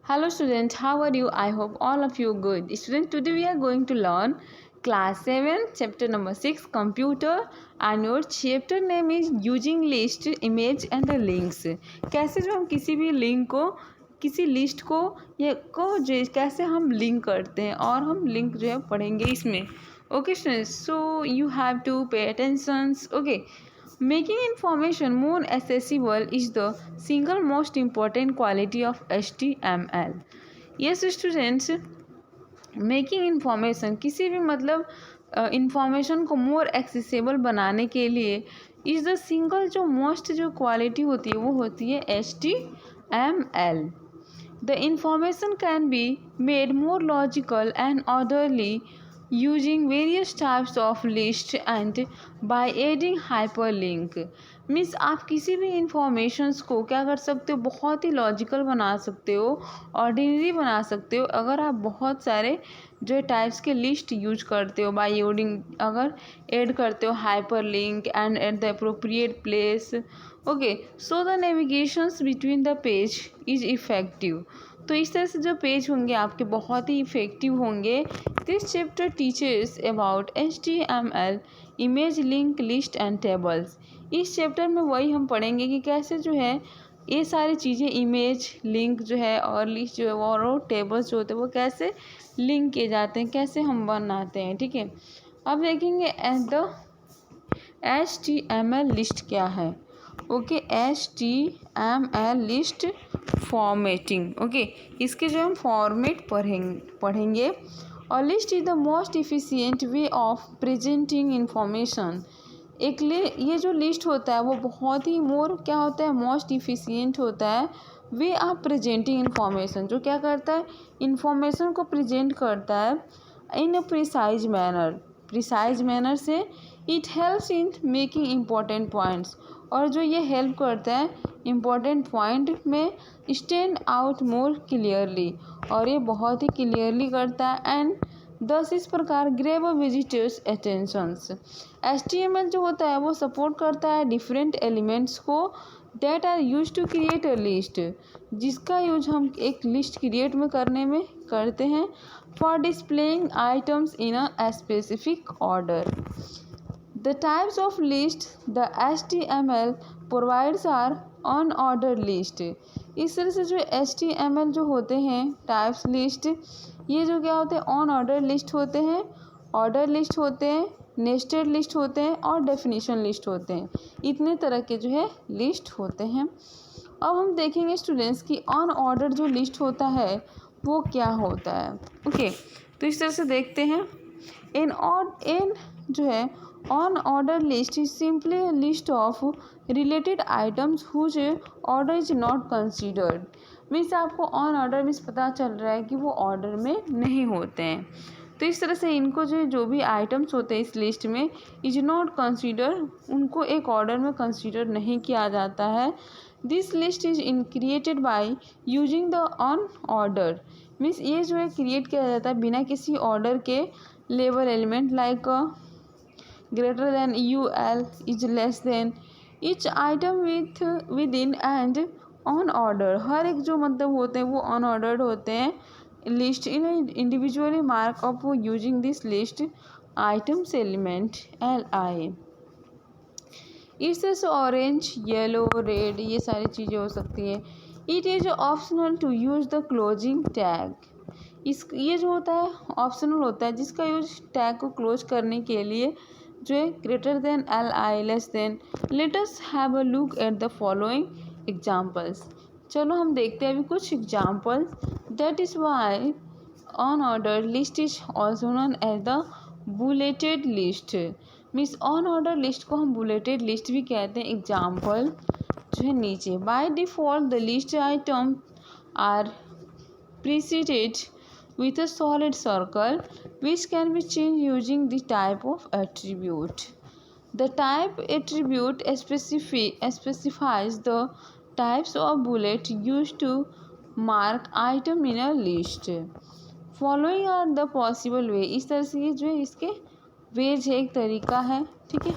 Hello students, how are you? I hope all of you good. Students, today we are going to learn class 7 chapter number 6 computer and your chapter name is using list, image and the links. कैसे जो हम किसी भी link को किसी list को या को जो कैसे हम लिंक करते हैं और हम लिंक जो है पढ़ेंगे इसमें. Okay students, so you have to pay attention. Okay. Making information more accessible is the single most important quality of HTML. Yes students, making information किसी भी मतलब इंफॉर्मेशन को मोर एक्सेसिबल बनाने के लिए इज़ द सिंगल जो most जो quality होती है वो होती है HTML. The information can be made more logical and orderly using various types of list and by adding hyperlink. Means आप किसी भी इंफॉर्मेशंस को क्या कर सकते हो, बहुत ही लॉजिकल बना सकते हो, ऑर्डिनरी बना सकते हो अगर आप बहुत सारे जो टाइप्स के लिस्ट यूज करते हो बाय एडिंग, अगर ऐड करते हो hyper link and at the appropriate place. Okay, so the navigations between the page is effective. तो इस तरह से जो पेज होंगे आपके बहुत ही इफेक्टिव होंगे. This chapter teachers about HTML, image link, list and tables. इस चैप्टर में वही हम पढ़ेंगे कि कैसे जो है ये सारी चीज़ें इमेज लिंक जो है और लिस्ट जो है और टेबल्स जो होते हैं वो कैसे लिंक किए जाते हैं, कैसे हम बनाते हैं. ठीक है, अब देखेंगे द HTML लिस्ट क्या है. Okay, HTML list formatting. Okay, इसके जो हम फॉर्मेट पढ़ेंगे. और list is the most efficient way of presenting information. ये जो लिस्ट होता है वो बहुत ही मोर क्या होता है, मोस्ट इफिशिएंट होता है वे ऑफ प्रेजेंटिंग इंफॉर्मेशन. जो क्या करता है, इंफॉर्मेशन को प्रेजेंट करता है इन अ प्रिसाइज मैनर से. It helps in making important points. और जो ये हेल्प करता है इम्पोर्टेंट पॉइंट में स्टैंड आउट मोर क्लियरली, और ये बहुत ही क्लियरली करता है. एंड दस इस प्रकार ग्रेव विजिटर्स अटेंशंस. HTML जो होता है वो सपोर्ट करता है डिफरेंट एलिमेंट्स को that are use to create a list, जिसका यूज हम एक लिस्ट क्रिएट में करने में करते हैं for displaying items in a specific order. The types of list the HTML provides are unordered list. इस तरह से जो HTML जो होते हैं टाइप्स लिस्ट, ये जो क्या होते हैं ऑन ऑर्डर लिस्ट होते हैं, ऑर्डर लिस्ट होते हैं, नेस्टेड लिस्ट होते हैं और डेफिनेशन लिस्ट होते हैं. इतने तरह के जो है लिस्ट होते हैं. अब हम देखेंगे स्टूडेंट्स कि ऑन ऑर्डर जो लिस्ट होता है वो क्या होता है. ओके, तो इस तरह से देखते हैं. इन जो है on order list is simply a list of related items whose order is not considered. Means आपको ऑन ऑर्डर मीन्स पता चल रहा है कि वो ऑर्डर में नहीं होते हैं. तो इस तरह से इनको जो भी आइटम्स होते हैं इस लिस्ट में इज नॉट कंसीडर, उनको एक ऑर्डर में कंसीडर नहीं किया जाता है. This list is in created by using the on order. Means ये जो है क्रिएट किया जाता है बिना किसी ऑर्डर के. Label element like greater than UL is less than each item within and on order. हर एक जो मतलब होते हैं वो on ordered होते हैं. List in individually mark up using this list items element LI. इस तरह से ऑरेंज, येलो, रेड ये सारी चीज़ें हो सकती हैं. It is optional to use the closing tag. ये जो होता है ऑप्शनल होता है जिसका यूज टैग को क्लोज करने के लिए जो है greater than LI less than. Let us have a look at the following examples. चलो हम देखते हैं अभी कुछ examples. That is why unordered list is also known as the bulleted list. Means unordered list को हम bulleted list भी कहते हैं. एग्जाम्पल जो है नीचे. By default the list item are preceded with a solid circle which can be changed using the type of attribute. The type attribute specifies the types of bullet used to mark item in a list. Following are the possible way. इस तरह से ये जो है इसके veg है, एक तरीका है. ठीक है,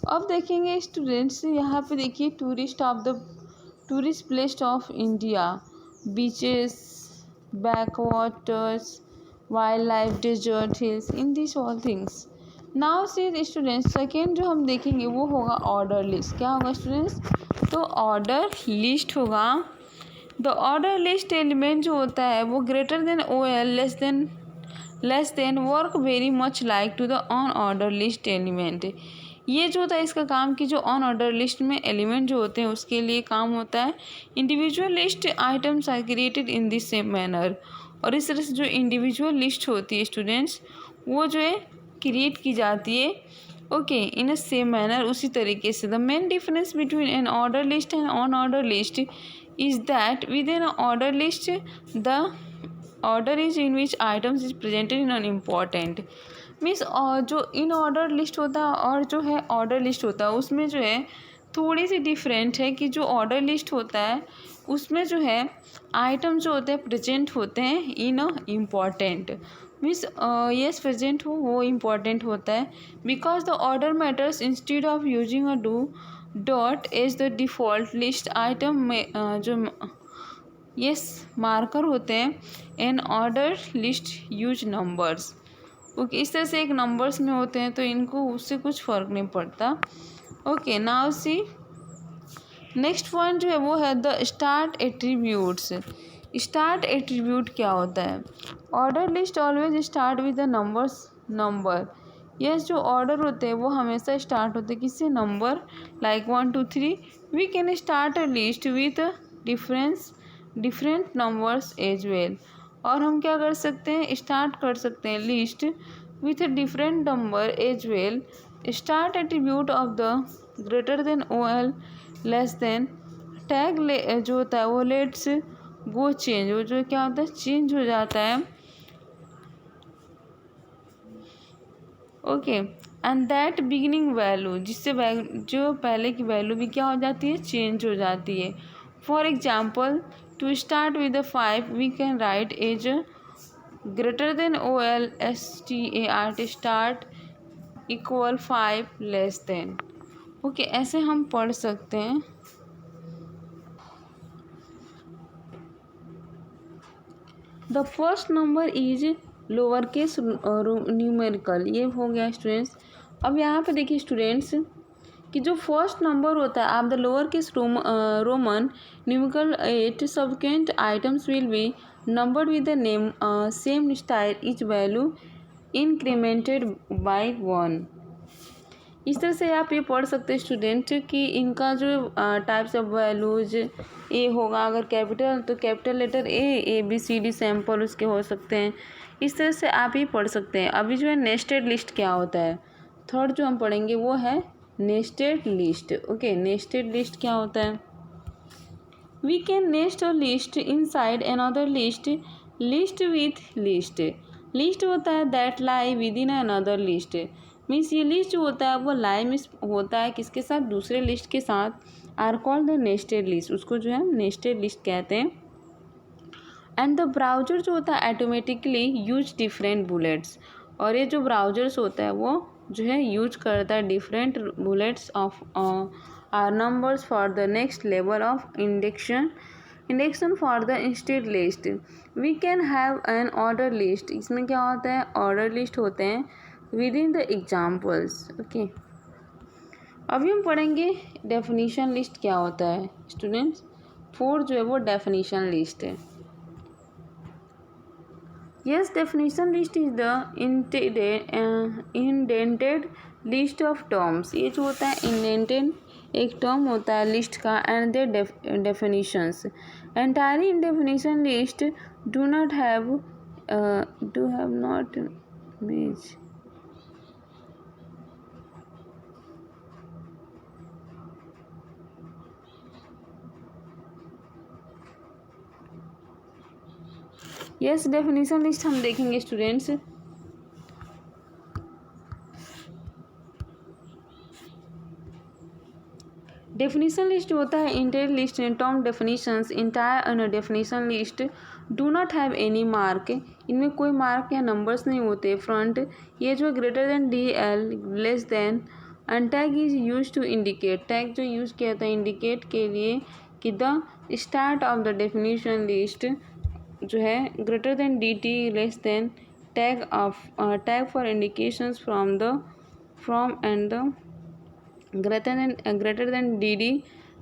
अब देखेंगे स्टूडेंट्स यहाँ पे देखिए tourist place of India. beaches, backwaters, wildlife, desert, hills, in these all things. Now see students second जो हम देखेंगे वो होगा ऑर्डर लिस्ट. क्या होगा स्टूडेंट्स? तो ऑर्डर लिस्ट होगा. द ऑर्डर लिस्ट एलिमेंट जो होता है वो greater than O L less than work very much like to the unordered list element. ये जो होता है इसका काम कि जो ऑन ऑर्डर लिस्ट में एलिमेंट जो होते हैं उसके लिए काम होता है. Individual list items are created in this same manner. और इस तरह से जो इंडिविजुअल लिस्ट होती है स्टूडेंट्स वो जो है क्रिएट की जाती है okay in a same manner उसी तरीके से. The main difference between an order list and unordered list is that with an order list the order is in which items is presented in unimportant. Means जो in order list होता है और जो है order list होता है उसमें जो है थोड़ी सी डिफरेंट है कि जो ऑर्डर लिस्ट होता है उसमें जो है आइटम जो होते हैं प्रेजेंट होते हैं in a important. Means yes present हो वो इम्पॉर्टेंट होता है. Because the order matters instead of using a do dot as the default list item में जो यस मार्कर होते हैं an order list use numbers. Okay इस तरह से एक नंबर्स में होते हैं तो इनको उससे कुछ फ़र्क नहीं पड़ता. Okay now see next point जो है वो है the start attributes. Start attribute क्या होता है? Order list always start with the number. Yes जो ऑर्डर होते हैं वो हमेशा स्टार्ट होते हैं किससे? Number. Like 1 2 3 we can start a list with different numbers as well. और हम क्या कर सकते हैं? स्टार्ट कर सकते हैं list with different number as well. Start attribute of the greater than O L less than tag जो होता है वो लेट्स गो चेंज. वो जो क्या होता है चेंज हो जाता है. Okay and that beginning value जिससे जो पहले की वैल्यू भी क्या हो जाती है? चेंज हो जाती है. For example to start with the 5 we can write as greater than O L S T A R T start equal 5 less than. Okay ऐसे हम पढ़ सकते हैं. The first number is lower case numerical. ये हो गया students. अब यहाँ पे देखिए स्टूडेंट्स कि जो फर्स्ट नंबर होता है आप the lower case roman numerical 8 subsequent items will be numbered with the name same style each value incremented by 1. इस तरह से आप ये पढ़ सकते हैं स्टूडेंट कि इनका जो टाइप्स ऑफ वैल्यूज ए होगा अगर कैपिटल तो capital letter A B C D sample उसके हो सकते हैं. इस तरह से आप ये पढ़ सकते हैं. अभी जो है नेस्टेड लिस्ट क्या होता है थर्ड जो हम पढ़ेंगे वो है nested list. Okay nested list क्या होता है? We can nest a list inside another list. List with list. List होता है that lie within another list. Means ये लिस्ट जो होता है वो लाई में होता है किसके साथ? दूसरे लिस्ट के साथ. Are called the nested list. उसको जो है नेस्टेड लिस्ट कहते हैं. एंड द ब्राउजर जो होता है ऑटोमेटिकली यूज डिफरेंट बुलेट्स. और ये जो ब्राउजर्स होता है वो जो है यूज करता है different bullets of are numbers for the next level of indention for the instead list. We can have an order list. इसमें क्या होता है? ऑर्डर लिस्ट होते हैं within the examples. Okay अभी हम पढ़ेंगे डेफिनीशन लिस्ट क्या होता है स्टूडेंट्स. फोर्थ जो है वो डेफिनीशन लिस्ट है. Yes definition list is the indented list of terms. ये जो होता है indented एक टर्म होता है लिस्ट का and their definitions. Entire definition list do have not image. Yes definition list हम देखेंगे स्टूडेंट्स. डेफिनेशन लिस्ट होता है entire list in term definitions. Entire definition list do not have any mark. इनमें कोई mark या numbers नहीं होते front. ये जो greater than D L less than and tag is use to indicate. Tag जो यूज़ किया जाता है इंडिकेट के लिए कि the start of the definition list जो है greater than D T less than tag of tag for indications from and the greater than dd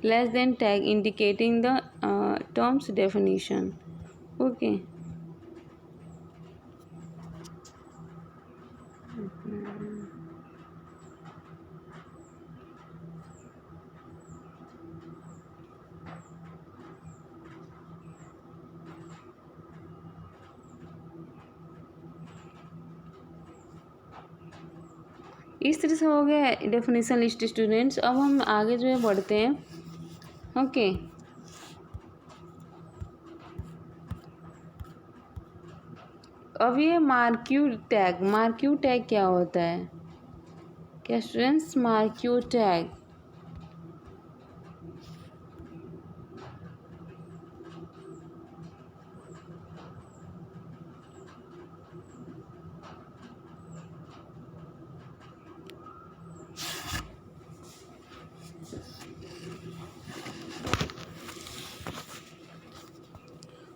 less than tag indicating the terms definition. Okay. इस तरह से हो गया definition list students. अब हम आगे जो है बढ़ते हैं। ओके अब ये मार्क्यू टैग क्या होता है क्या स्टूडेंट्स? मार्क्यू टैग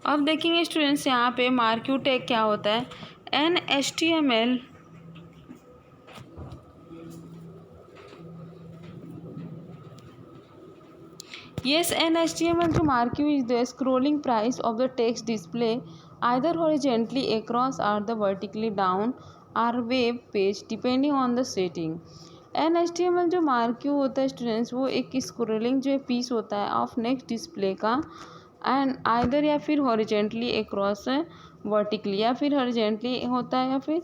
अब देखेंगे स्टूडेंट्स यहाँ पे मार्क्यू टैग क्या होता है। An H T M L Yes, an HTML to marquee is the scrolling price of the text display either horizontally across or the vertically down or web page depending on the setting. An H T M L जो marquee होता है students वो एक scrolling जो है piece होता है of next display का एंड आइदर या फिर हॉरिजेंटली अक्रॉस वर्टिकली या फिर हॉरिजेंटली होता है या फिर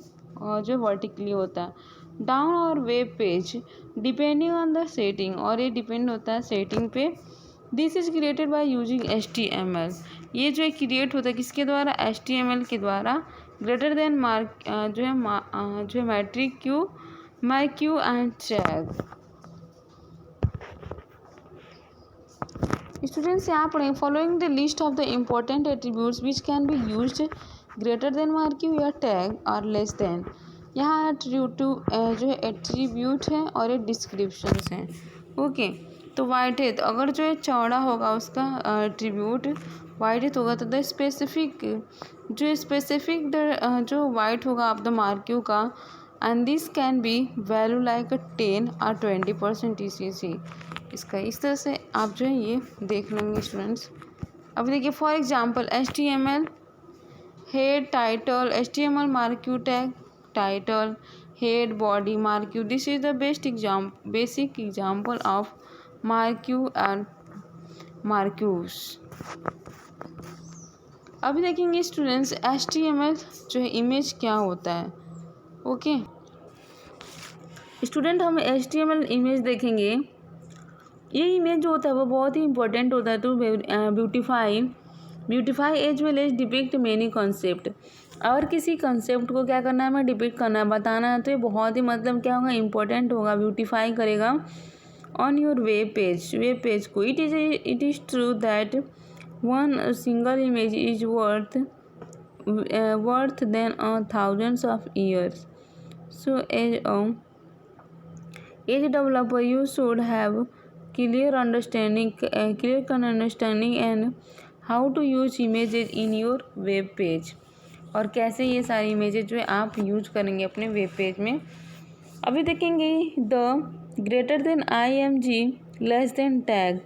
जो वर्टिकली होता है डाउन और web page depending on the setting और ये डिपेंड होता है सेटिंग पे। This is created by using HTML। ये जो है क्रिएट होता है किसके द्वारा? HTML के द्वारा ग्रेटर देन मार्क जो है मैट्रिक क्यू माई क्यू एंड टैग। स्टूडेंट्स यहाँ पढ़ें following the list of the important attributes which can be used greater than marquee या टैग और लेस देन। यहाँ जो है एट्रीब्यूट है और ये डिस्क्रिप्शंस हैं। ओके तो वाइट है तो अगर जो है चौड़ा होगा उसका एट्रीब्यूट वाइट है तो होगा तो द स्पेसिफिक जो वाइट होगा आप द मार्क्यू का and this can be value like 10 और 20% ECC इसका। इस तरह से आप जो है ये देख लेंगे स्टूडेंट्स। अब देखिए for example HTML head title HTML marquee tag title head body marquee this is the basic example of marquee and Marcus. अभी देखेंगे स्टूडेंट्स HTML जो है इमेज क्या होता है। ओके स्टूडेंट हम HTML इमेज देखेंगे। ये इमेज जो होता है वो बहुत ही इंपॉर्टेंट होता है तो beautify as well as depict many concept. और किसी कंसेप्ट को क्या करना है हमें डिपिक्ट करना है बताना है तो ये बहुत ही मतलब क्या होगा इंपॉर्टेंट होगा ब्यूटीफाई करेगा on your web page को। it is true that one single image is worth than thousands of years. So as a developer you should have clear understanding and how to use images in your web page और कैसे ये सारी images जो है आप use करेंगे अपने web page में। अभी देखेंगे the greater than IMG less than tag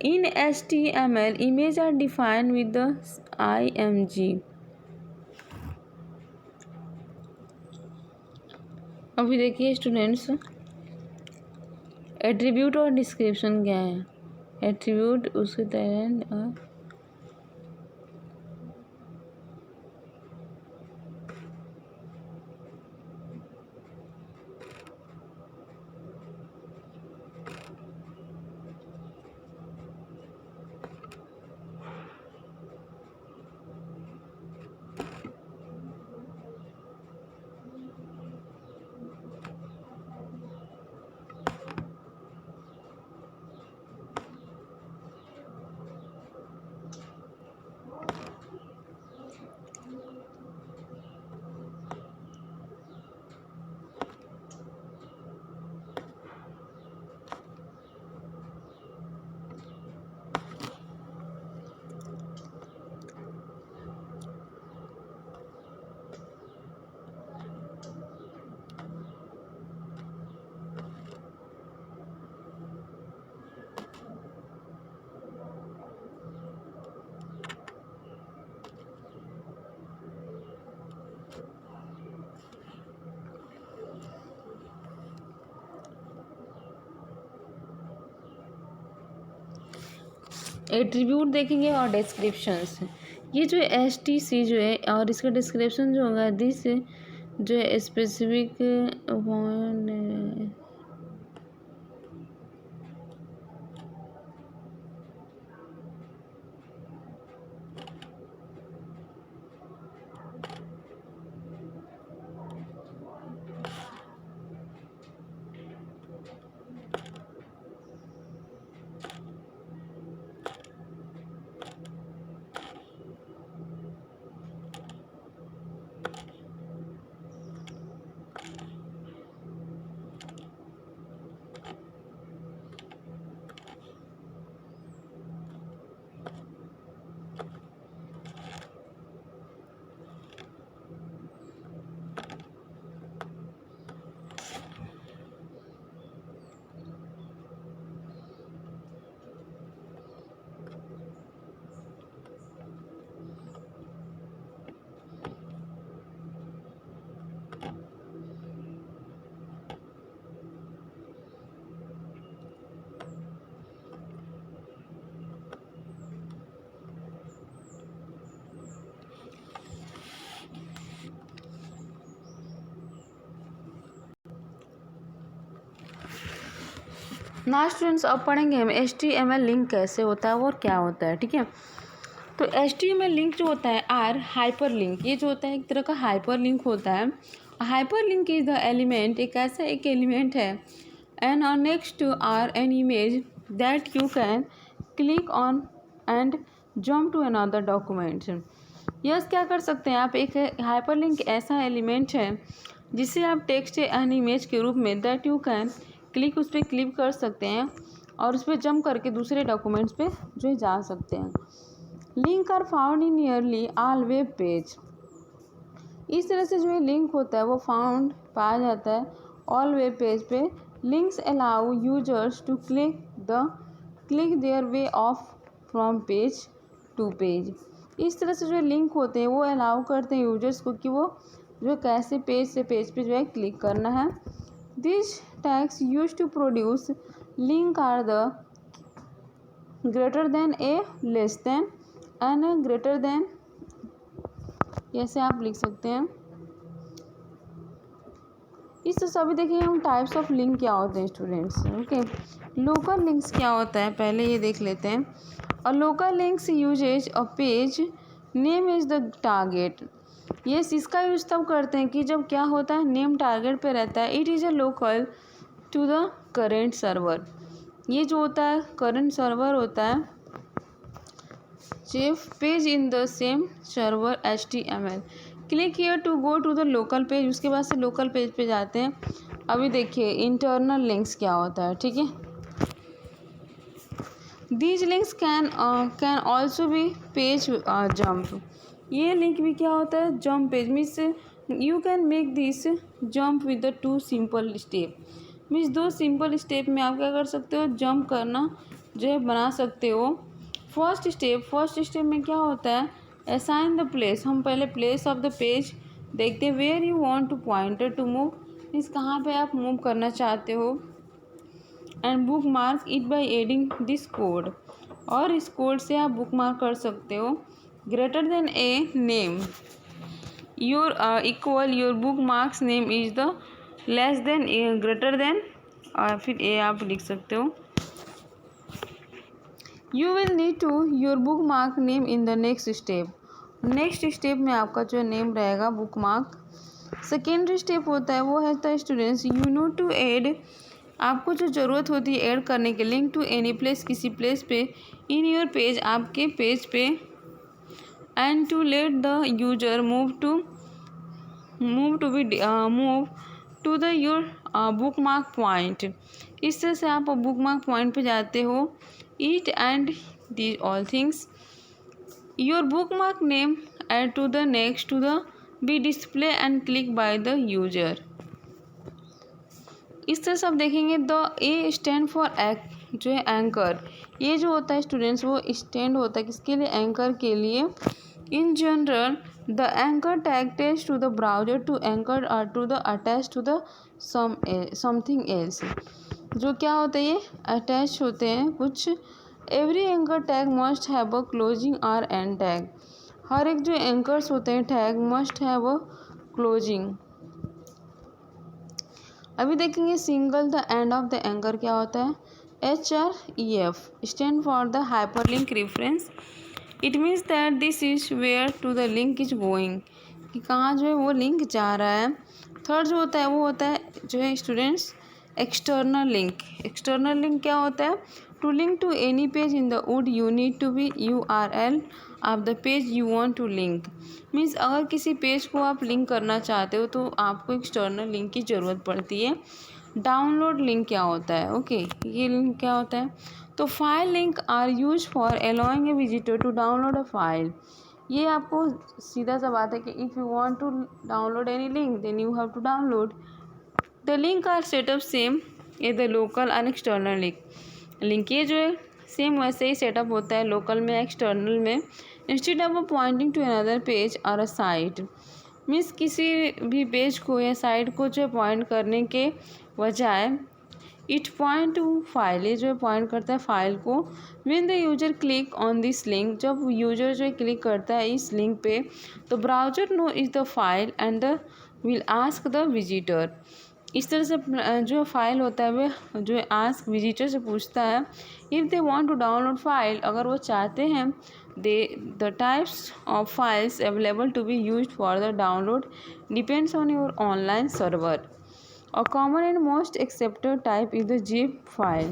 in HTML image are defined with the IMG। अभी देखिए स्टूडेंट्स एट्रीब्यूट और डिस्क्रिप्शन क्या है। एट्रीब्यूट उसके तरह एट्रीब्यूट देखेंगे और डिस्क्रिप्शंस। ये जो एस टी सी जो है और इसका डिस्क्रिप्शन जो होगा दिस जो है स्पेसिफिक ना स्टूडेंट्स अब पढ़ेंगे हम HTML लिंक कैसे होता है और क्या होता है। ठीक है, तो HTML लिंक जो होता है आर हाइपर लिंक, ये जो होता है एक तरह का हाइपर लिंक होता है। Hyperlink is the element, एक ऐसा एक एलिमेंट है and next to or an image that you can click on and jump to another document. Yes, क्या कर सकते हैं आप, एक हाइपर लिंक ऐसा एलिमेंट है जिसे आप टेक्स्ट एंड इमेज के रूप में दैट यू कैन क्लिक, उस पर क्लिक कर सकते हैं और उस पर जंप करके दूसरे डॉक्यूमेंट्स पे जो जा सकते हैं। Link are found in nearly all web page, इस तरह से जो है लिंक होता है वो फाउंड पाया जाता है ऑल वेब पेज पे। Links allow users to click their way of from page to page, इस तरह से जो लिंक होते हैं वो अलाउ करते हैं यूजर्स को कि वो जो कैसे पेज से पेज पे जो है क्लिक करना है। This tags use to produce link are the greater than A, less than and greater than, ऐसे आप लिख सकते हैं। इस तो सभी देखिए हम टाइप्स ऑफ लिंक क्या होते हैं स्टूडेंट्स। ओके, लोकल लिंक्स क्या होता है पहले ये देख लेते हैं। और local links usage a page name is the target, ये इसका यूज तब करते हैं कि जब क्या होता है नेम टारगेट पे रहता है। It is a local to the current server, ये जो होता है करंट सर्वर होता है। Save page in the same server HTML, click here to go to the local page, उसके बाद से लोकल पेज पे जाते हैं। अभी देखिए इंटरनल लिंक्स क्या होता है। ठीक है, these links can also be page jump, ये लिंक भी क्या होता है jump page, means you can make this jump with the 2 simple step, means 2 simple step में आप क्या कर सकते हो जंप करना जो है बना सकते हो। फर्स्ट स्टेप में क्या होता है असाइन द प्लेस, हम पहले प्लेस ऑफ द पेज देखते हैं। Where you want to pointer to move, means कहाँ पे आप मूव करना चाहते हो। And bookmark it by adding this code, और इस कोड से आप बुक मार्क कर सकते हो। Greater than A name your equal your bookmarks name is the less than A, greater than और फिर ए आप लिख सकते हो। You will need to your bookmark name in the next step, next step में आपका जो name रहेगा बुक मार्क। सेकेंडरी स्टेप होता है वो है the students you know to add, आपको जो ज़रूरत होती है ऐड करने के लिंक टू एनी प्लेस, किसी प्लेस पे इन योर पेज, आपके पेज पे। And to let the user move to the your bookmark point, इस तरह से आप बुक मार्क पॉइंट पे जाते हो। It and the all things your bookmark name add to the next to the be display and click by the user, इस तरह से आप देखेंगे। द ए स्टैंड फॉर जो है एंकर, ये जो होता है स्टूडेंट्स वो स्टैंड होता है किसके लिए एंकर के लिए। In general the anchor tag test to the browser to anchor और to the attach to the something else, जो क्या होता है ये अटैच होते हैं कुछ every anchor tag must have a closing और एंड टैग। हर एक जो एंकर्स होते हैं tag must have a closing. अभी देखेंगे single the end of the anchor क्या होता है। HREF stand for the hyperlink reference. It means that this is where to the link is going, कि कहाँ जो है वो लिंक जा रहा है। थर्ड जो होता है वो होता है जो है students external link. External link क्या होता है। To link to any page in the would you need to be URL of the page you want to link. Means अगर किसी पेज को आप लिंक करना चाहते हो तो आपको एक्सटर्नल लिंक की ज़रूरत पड़ती है। डाउनलोड लिंक क्या होता है। ओके ये लिंक क्या होता है। तो file link are use for allowing a visitor to download a file. ये आपको सीधा सा बात है कि if you want to download any link then you have to download the link are setup same a the local and external link. Link ये जो है सेम वैसे ही सेटअप होता है लोकल में एक्सटर्नल में। Instead of pointing to another page और a site. Means किसी भी पेज को या साइट को जो है पॉइंट करने के बजाय इट पॉइंट टू फाइल, ये जो है पॉइंट करता है फाइल को। When the user click on this link, जब यूजर जो है क्लिक करता है इस लिंक पे तो browser know is the file and the will ask the visitor. इस तरह से जो फाइल होता है वह जो है आस्क विजिटर से पूछता है if they want to download file, अगर वो चाहते हैं they the types of files available to be used for the download depends on your online server. A common and most accepted type is the zip file।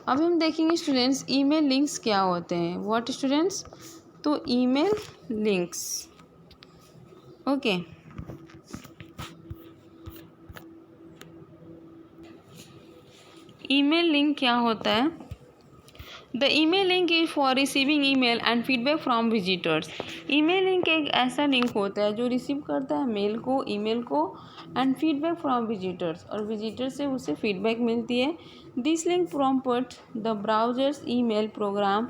अभी हम देखेंगे students email links क्या होते हैं। व्हाट स्टूडेंट्स, तो email links. Okay email link क्या होता है। The email link is for receiving email and feedback from visitors. Email link एक ऐसा लिंक होता है जो रिसीव करता है मेल को, ईमेल को एंड फीडबैक फ्रॉम विजिटर्स, और विजिटर से उसे फीडबैक मिलती है। This link prompt the browsers email program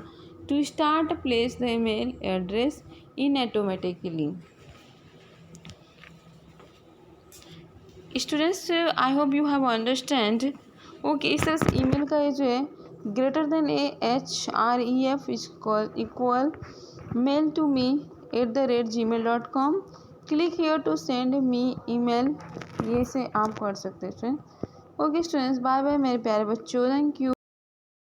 to start place the email address in automatically. Students I hope you have understand. Okay इस तरह से ईमेल का ये जो है greater than HREF equal mail to me @gmail.com। Click here to send me email, ये से आप कर सकते हैं। ओके स्टूडेंट्स बाय बाय मेरे प्यारे बच्चों, थैंक यू।